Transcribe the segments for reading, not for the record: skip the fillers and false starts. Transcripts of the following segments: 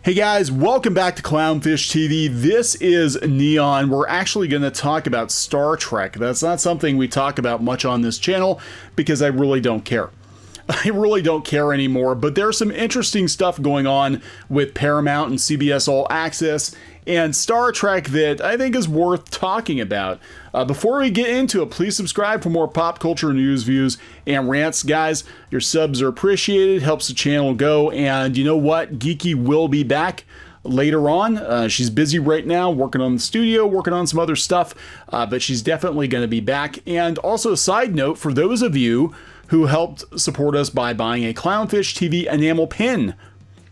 Hey guys, welcome back to Clownfish TV. This is Kneon. We're actually going to talk about Star Trek. That's not something we talk about much on this channel because I really don't care. I really don't care anymore, but there's some interesting stuff going on with Paramount and CBS All Access and Star Trek that I think is worth talking about. Before we get into it, please subscribe for more pop culture news, views, and rants. Guys, your subs are appreciated, helps the channel go, and you know what? Geeky will be back later on. She's busy right now working on the studio, working on some other stuff, but she's definitely going to be back. And also a side note, for those of you who helped support us by buying a Clownfish TV enamel pin,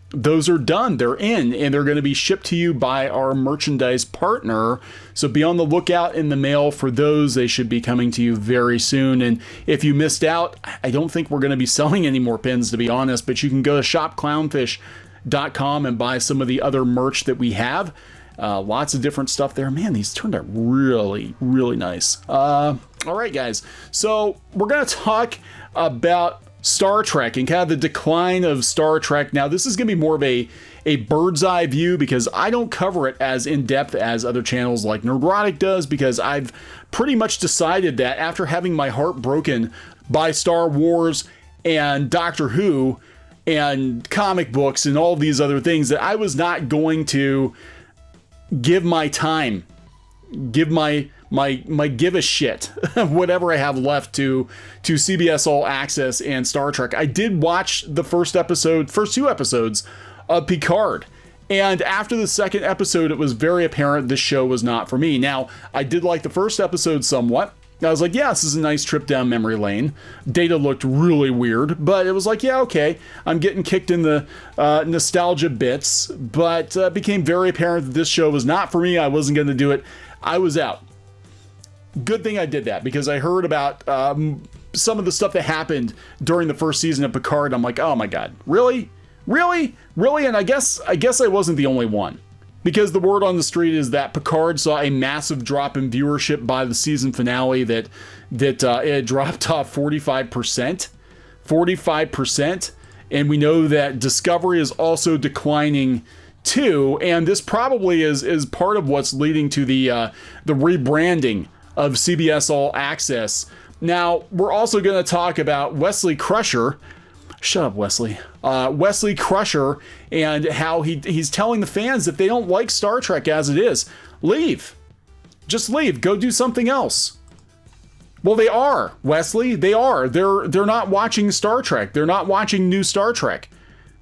those are done. They're in, and they're going to be shipped to you by our merchandise partner. So be on the lookout in the mail for those. They should be coming to you very soon. And if you missed out, I don't think we're going to be selling any more pins, to be honest, but you can go to shopclownfish.com and buy some of the other merch that we have. Lots of different stuff there. Man, these turned out really, really nice. All right, guys. So we're going to talk about Star Trek and kind of the decline of Star Trek. Now, this is going to be more of a bird's eye view because I don't cover it as in depth as other channels like Nerdrotic does, because I've pretty much decided that after having my heart broken by Star Wars and Doctor Who and comic books and all these other things, that I was not going to give my time, give my give a shit, whatever I have left to CBS All Access and Star Trek. I did watch the first two episodes of Picard. And after the second episode, it was very apparent this show was not for me. Now, I did like the first episode somewhat. I was like, yeah, this is a nice trip down memory lane. Data looked really weird, but it was like, yeah, okay. I'm getting kicked in the nostalgia bits, but it became very apparent that this show was not for me. I wasn't going to do it. I was out. Good thing I did that, because I heard about some of the stuff that happened during the first season of Picard. I'm like, oh my God, really? And I guess I wasn't the only one, because the word on the street is that Picard saw a massive drop in viewership by the season finale, that it dropped off 45%, and we know that Discovery is also declining too, and this probably is part of what's leading to the rebranding of CBS All Access. Now, we're also going to talk about Wesley Crusher. Shut up, Wesley. Wesley Crusher, and how he's telling the fans that they don't like Star Trek as it is, leave. Just leave. Go do something else. Well, they are, Wesley. They are. They're not watching Star Trek. They're not watching new Star Trek.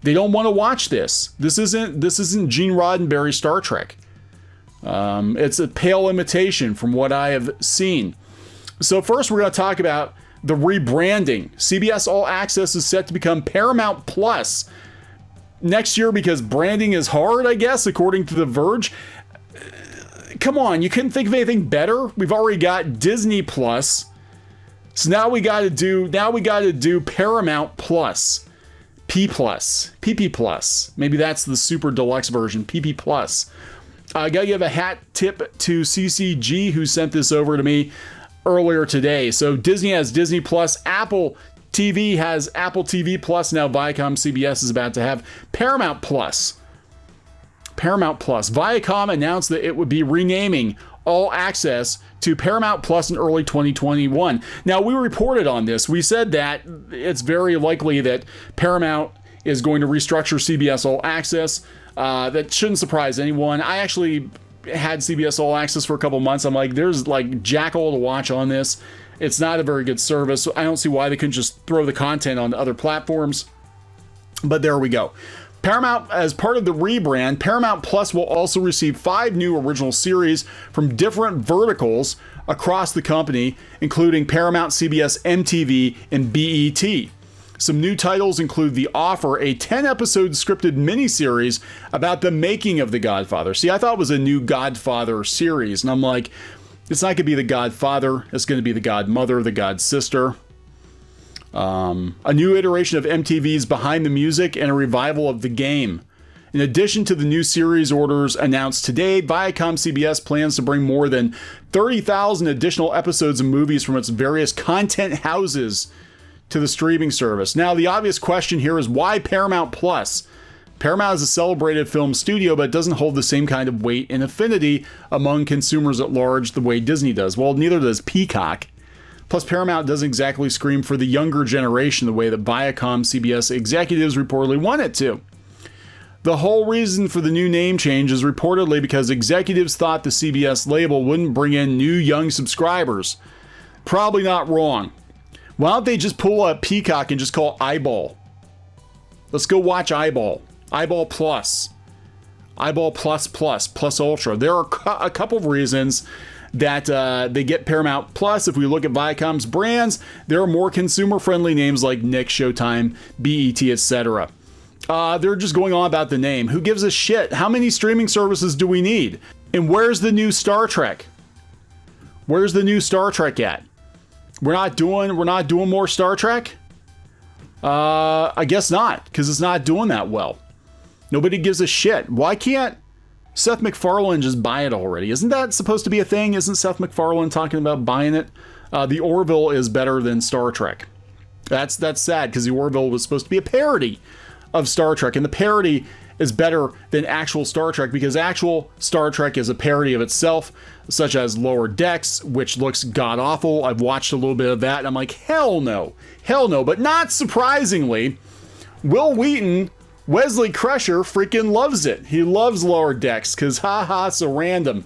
They don't want to watch this. This isn't Gene Roddenberry Star Trek. It's a pale imitation from what I have seen. So first, we're going to talk about the rebranding. CBS All Access is set to become Paramount Plus next year because branding is hard, I guess, according to The Verge. Come on, you couldn't think of anything better? We've already got Disney Plus. So now we got to do Paramount Plus. PP Plus. Maybe that's the super deluxe version, PP Plus. I gotta give a hat tip to CCG, who sent this over to me earlier today. So Disney has Disney Plus, Apple TV has Apple TV Plus, now Viacom CBS is about to have Paramount Plus. Viacom announced that it would be renaming All Access to Paramount Plus in early 2021. Now, we reported on this. We said that it's very likely that Paramount is going to restructure CBS All Access. That shouldn't surprise anyone. I actually had CBS All Access for a couple months. I'm like, there's like jack all to watch on this. It's not a very good service. So I don't see why they couldn't just throw the content on other platforms. But there we go. Paramount, as part of the rebrand, Paramount Plus will also receive 5 new original series from different verticals across the company, including Paramount, CBS, MTV, and BET. Some new titles include The Offer, a 10-episode scripted miniseries about the making of The Godfather. See, I thought it was a new Godfather series, and I'm like, it's not going to be The Godfather, it's going to be The Godmother, The Godsister. A new iteration of MTV's Behind the Music, and a revival of The Game. In addition to the new series orders announced today, Viacom CBS plans to bring more than 30,000 additional episodes and movies from its various content houses to the streaming service. Now, the obvious question here is, why Paramount Plus? Paramount is a celebrated film studio, but it doesn't hold the same kind of weight and affinity among consumers at large the way Disney does. Well, neither does Peacock. Plus, Paramount doesn't exactly scream for the younger generation the way that Viacom CBS executives reportedly want it to. The whole reason for the new name change is reportedly because executives thought the CBS label wouldn't bring in new young subscribers. Probably not wrong. Why don't they just pull up Peacock and just call it Eyeball? Let's go watch Eyeball. Eyeball Plus. Eyeball Plus Plus. Plus Ultra. There are a couple of reasons that they get Paramount Plus. If we look at Viacom's brands, there are more consumer-friendly names like Nick, Showtime, BET, etc. They're just going on about the name. Who gives a shit? How many streaming services do we need? And where's the new Star Trek? Where's the new Star Trek at? We're not doing more Star Trek? I guess not, because it's not doing that well. Nobody gives a shit. Why can't Seth MacFarlane just buy it already? Isn't that supposed to be a thing? Isn't Seth MacFarlane talking about buying it? The Orville is better than Star Trek. That's sad, because the Orville was supposed to be a parody of Star Trek, and the parody is better than actual Star Trek because actual Star Trek is a parody of itself, such as Lower Decks, which looks god-awful. I've watched a little bit of that, and I'm like, hell no. But not surprisingly, Wil Wheaton, Wesley Crusher, freaking loves it. He loves Lower Decks because, haha, so random.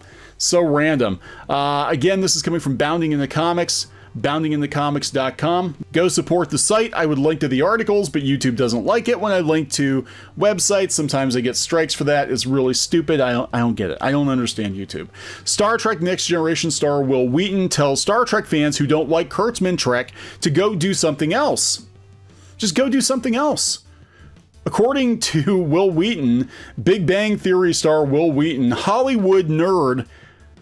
Again, this is coming from Bounding in the Comics. boundinginthecomics.com. Go support the site. I would link to the articles, but YouTube doesn't like it when I link to websites. Sometimes I get strikes for that. It's really stupid. I don't get it. I don't understand YouTube. Star Trek Next Generation star Wil Wheaton tells Star Trek fans who don't like Kurtzman Trek to go do something else. Just go do something else. According to Wil Wheaton, Big Bang Theory star Wil Wheaton, Hollywood nerd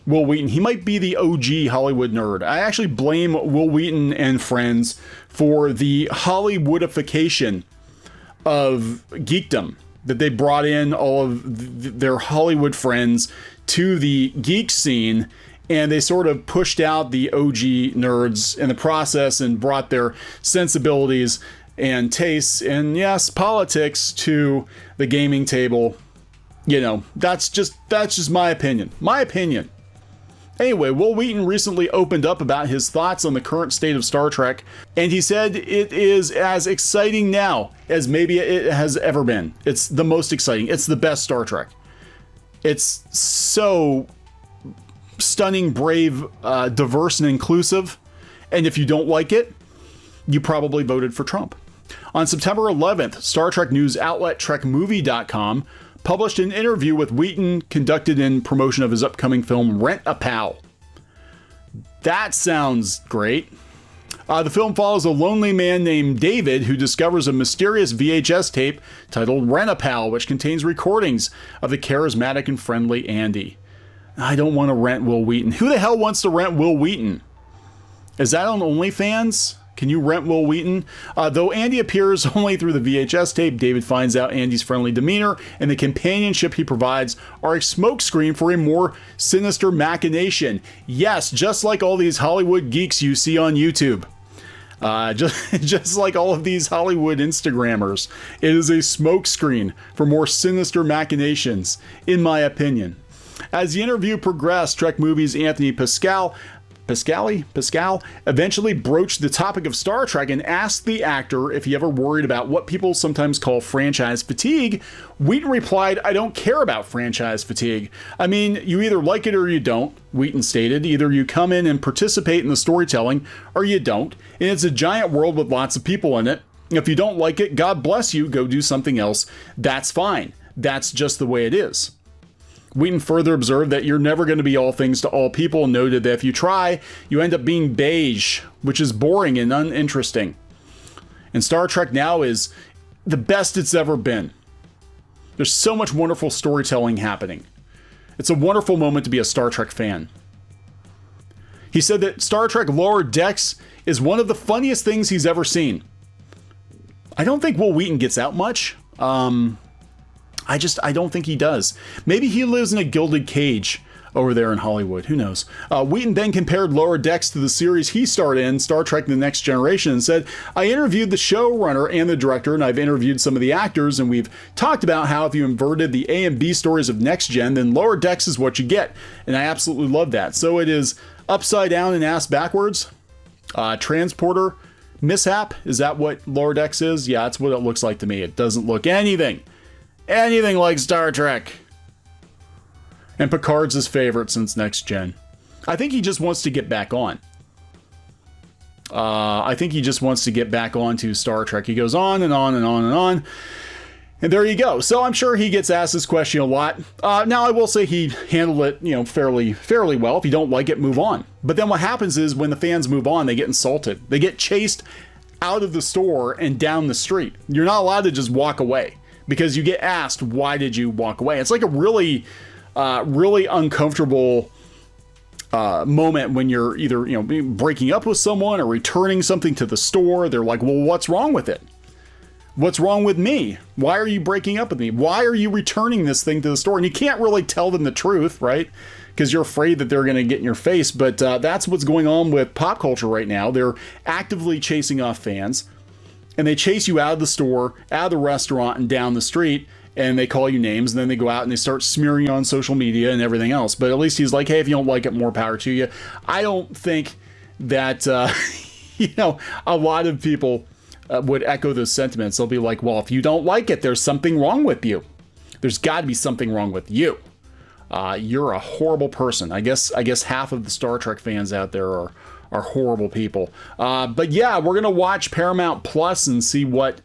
Wil Wheaton. He might be the OG Hollywood nerd. I actually blame Wil Wheaton and friends for the Hollywoodification of geekdom, that they brought in all of their Hollywood friends to the geek scene, and they sort of pushed out the OG nerds in the process and brought their sensibilities and tastes and, yes, politics to the gaming table. You know, that's just my opinion. Anyway, Wil Wheaton recently opened up about his thoughts on the current state of Star Trek, and he said it is as exciting now as maybe it has ever been. It's the most exciting. It's the best Star Trek. It's so stunning, brave, diverse, and inclusive, and if you don't like it, you probably voted for Trump. On September 11th, Star Trek news outlet TrekMovie.com published an interview with Wheaton conducted in promotion of his upcoming film Rent-a-Pal. That sounds great. The film follows a lonely man named David who discovers a mysterious VHS tape titled Rent-a-Pal, which contains recordings of the charismatic and friendly Andy. I don't want to rent Wil Wheaton. Who the hell wants to rent Wil Wheaton? Is that on OnlyFans? Can you rent Wil Wheaton? Though Andy appears only through the VHS tape, David finds out Andy's friendly demeanor and the companionship he provides are a smokescreen for a more sinister machination. Yes, just like all these Hollywood geeks you see on YouTube. Just like all of these Hollywood Instagrammers. It is a smokescreen for more sinister machinations, in my opinion. As the interview progressed, Trek Movies' Anthony Pascal eventually broached the topic of Star Trek and asked the actor if he ever worried about what people sometimes call franchise fatigue. Wheaton replied, "I don't care about franchise fatigue. I mean, you either like it or you don't," Wheaton stated. Either you come in and participate in the storytelling or you don't. And it's a giant world with lots of people in it. If you don't like it, God bless you, go do something else. That's fine. That's just the way it is. Wheaton further observed that you're never going to be all things to all people and noted that if you try, you end up being beige, which is boring and uninteresting. And Star Trek now is the best it's ever been. There's so much wonderful storytelling happening. It's a wonderful moment to be a Star Trek fan. He said that Star Trek Lower Decks is one of the funniest things he's ever seen. I don't think Wil Wheaton gets out much. I don't think he does. Maybe he lives in a gilded cage over there in Hollywood. Who knows? Wheaton then compared Lower Decks to the series he starred in, Star Trek The Next Generation, and said, I interviewed the showrunner and the director, and I've interviewed some of the actors, and we've talked about how if you inverted the A and B stories of Next Gen, then Lower Decks is what you get. And I absolutely love that. So it is upside down and ass backwards. Transporter mishap. Is that what Lower Decks is? Yeah, that's what it looks like to me. It doesn't look anything like Star Trek. And Picard's his favorite since Next Gen. I think he just wants to get back on. I think he just wants to get back onto Star Trek. He goes on and on and on and on. And there you go. So I'm sure he gets asked this question a lot. Now, I will say he handled it, fairly well. If you don't like it, move on. But then what happens is when the fans move on, they get insulted. They get chased out of the store and down the street. You're not allowed to just walk away because you get asked, why did you walk away? It's like a really uncomfortable moment when you're either, breaking up with someone or returning something to the store. They're like, well, what's wrong with it? What's wrong with me? Why are you breaking up with me? Why are you returning this thing to the store? And you can't really tell them the truth, right? Because you're afraid that they're going to get in your face. But that's what's going on with pop culture right now. They're actively chasing off fans. And they chase you out of the store, out of the restaurant, and down the street. And they call you names. And then they go out and they start smearing you on social media and everything else. But at least he's like, hey, if you don't like it, more power to you. I don't think that, a lot of people would echo those sentiments. They'll be like, well, if you don't like it, there's something wrong with you. There's got to be something wrong with you. You're a horrible person. I guess half of the Star Trek fans out there are horrible people. But yeah, we're gonna watch Paramount Plus and see what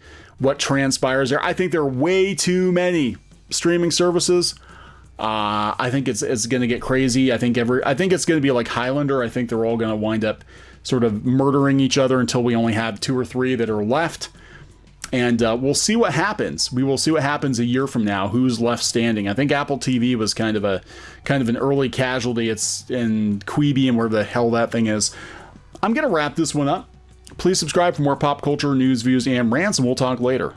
transpires there. I think there are way too many streaming services. I think it's gonna get crazy. I think it's gonna be like Highlander. I think they're all gonna wind up sort of murdering each other until we only have 2 or 3 that are left. And we'll see what happens. We will see what happens a year from now. Who's left standing? I think Apple TV was kind of an early casualty. It's in Quibi and where the hell that thing is. I'm gonna wrap this one up. Please subscribe for more pop culture news, views, and rants, and we'll talk later.